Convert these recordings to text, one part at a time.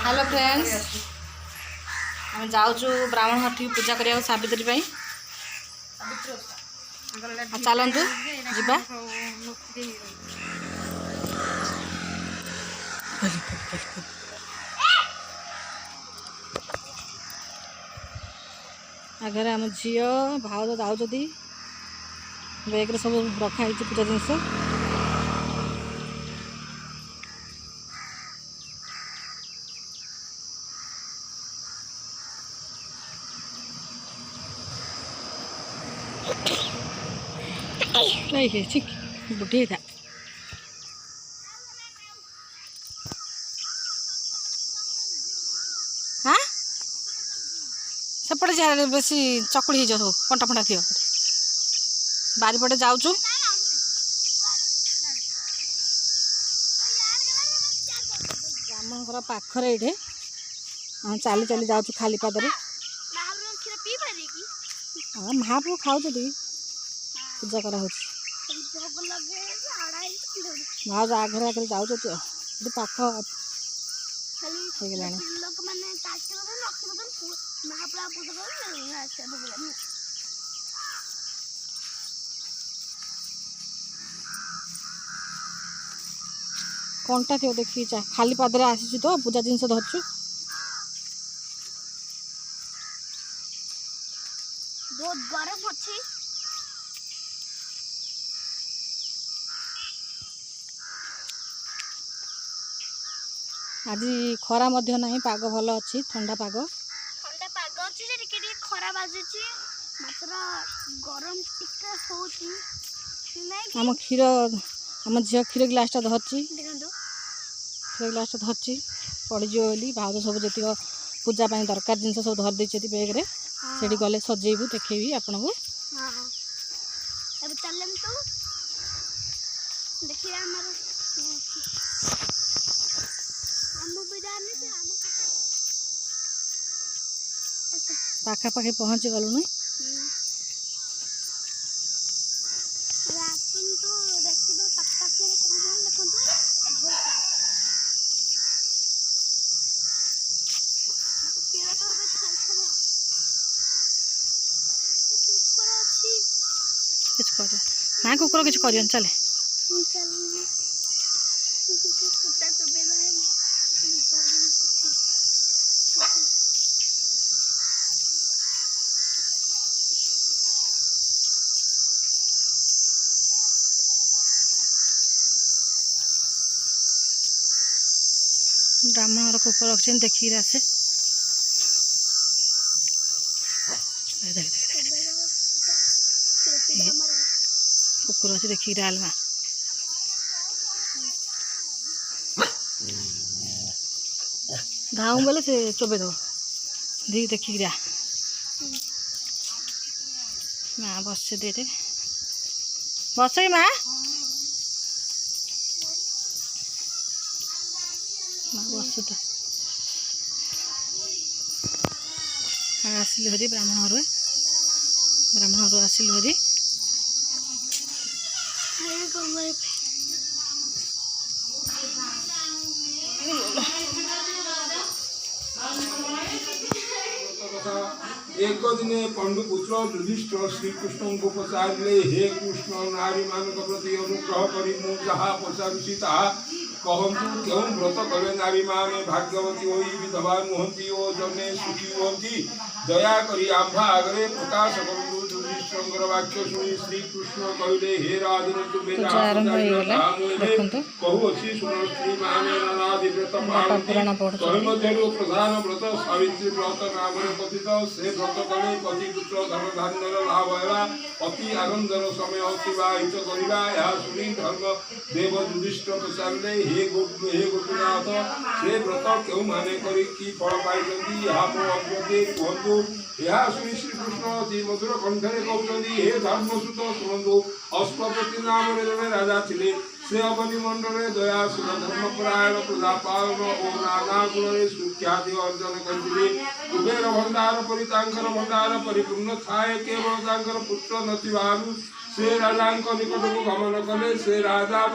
Hello friends आम जाऊँ ब्राह्मण हठी पूजा करिया सावित्री पाई चलतु जीवा आगे आम झी भाव जाऊँ बैग सब रखाई पूजा जिनस नहीं ठीक बुढ़ी था हाँ सेपटे जहाँ बेसी चकुड़ी हो कंटा फंटा थी बारीपटे जाऊँ ब्राह्मण पाखरे ये चली चली जाऊँ खाली पादरे हाँ महाप्रभु खाऊ पूजा करा भाज आगे आगे जाऊँ पाख हो गला कंटा थी देखी खाली पादरे आसी तो पूजा जिनस धरचु बहुत गरम अच्छी आज खरा मध्य नहीं पाग भल अच्छी ठंडा पाग अच्छी खरा बाजुची मात्र गरम टिके होची आम क्षीर आम झील क्षीर ग्लासटा धरची क्षीर ग्लासटा धरची पड़ीज बोली भाव सब जी पूजा दरकार जिन सब धर दे बैग्रे से गले सजेबू देखी आपन को पाखापाखि पहुँची गलुन ना कुकुर किसी कर चले ब्राह्मण कुकुर रखी देखिए आसे कुकुर अच्छे देखिए आलमा घाऊ बोले से चोबे दब दी देखिए माँ बस दे दे बस माँ बस तो आसिल हरी ब्राह्मण आसिल हरी एक दिने पंडुपुत्र युधिष्ठिर श्रीकृष्ण को पचारे हे कृष्ण नारी मान प्रति अनुग्रह करी मु जहाँ पचारुची ताहा कहतु क्यों व्रत कले नारी माने भाग्यवती हो विधवा नुहति ओ जने सुखी होती दया करी आंभा आगे प्रकाश करूँ युधिष्ठिर वाक्य शुणी श्रीकृष्ण कहले हे राजन कहू अच्छी सुन स्त्री माने नानादि व्रत पालती प्रधान व्रत सावित्री व्रत नाम कथित से व्रत कले पति पुत्र धन धान्य लाभ है अति आनंदर समय अतिवाहित करवा यह शुणी धर्म देव युधिष्ठिर पचारे हे गोपीनाथ से व्रत क्यों माने करी कि फल पाई अग्रदे कहतु यह शुणी श्रीकृष्ण अति मधुर कंठे कहते हे धर्मसुत शुणु अश्वपति नाम जड़े राजा थे से अवनी मंडल दयाशील धर्मपरायण प्रजापालन और नाना गुण सुख्याति अर्जन करते कुबेर भंडार परि भंडार परिपूर्ण थाए केवल पुत्र नथिबारु से राजा निकट को गमन कले से राजा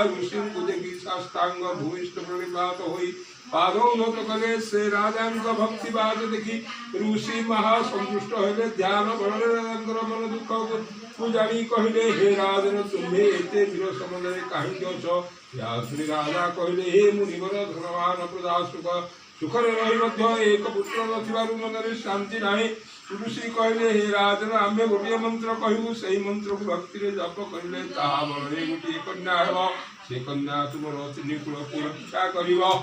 ऋषि को देखी साष्टांग भूमिष्ठ प्रणिपात होई पादोन्नत कले से राजा भक्तिवाद देखी ऋषि महासंतुष्ट हेले ध्यान बଳରେ ତାଙ୍କର ମନ ଦୁଃଖ କୁ ଜାଣି କହିଲେ हे राजन तुम्हे एते वीर समदरे काहिଁକି ଅଛ या श्री राजा କହିଲେ हे मुनिवर धनवान प्रजा सुखରେ ରହି ମଧ୍ୟ ଏକ ପୁତ୍ର ନଥିବାରୁ ମନରେ ଶାନ୍ତି ନାହିଁ ऋषि କହିଲେ हे राजन ଆମେ ଗୋଟିଏ ମନ୍ତ୍ର କହିବୁ ସେହି ମନ୍ତ୍ରକୁ ଭକ୍ତିରେ ଜପ କରିଲେ ତାହା ବଳରେ ଗୋଟିଏ କନ୍ୟା ହେବ ସେ କନ୍ୟା ତୁମର ତିନି କୁଳକୁ ରକ୍ଷା କରିବ।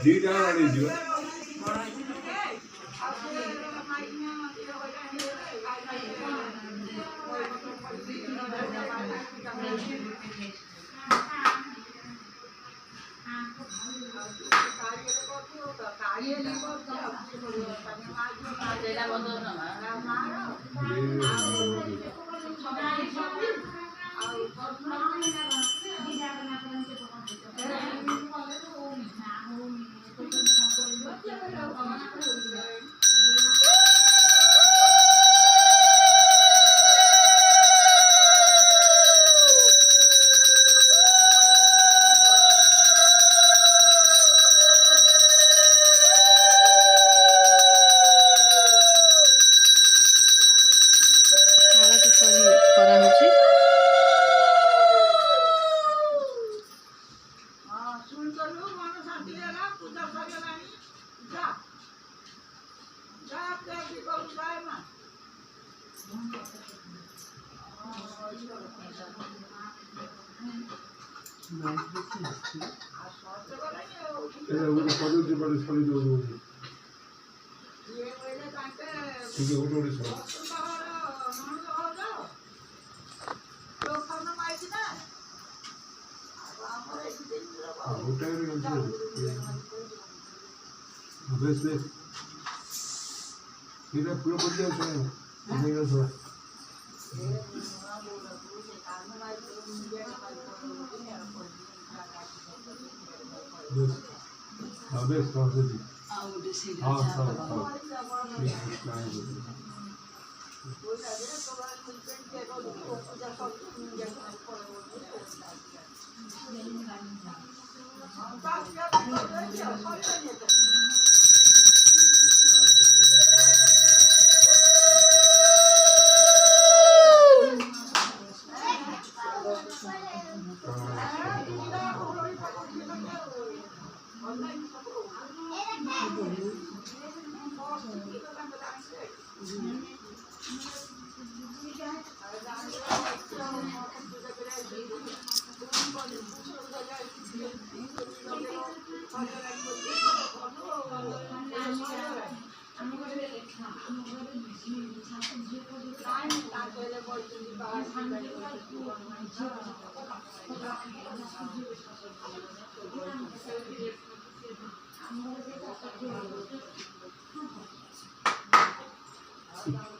दीटा Thank you.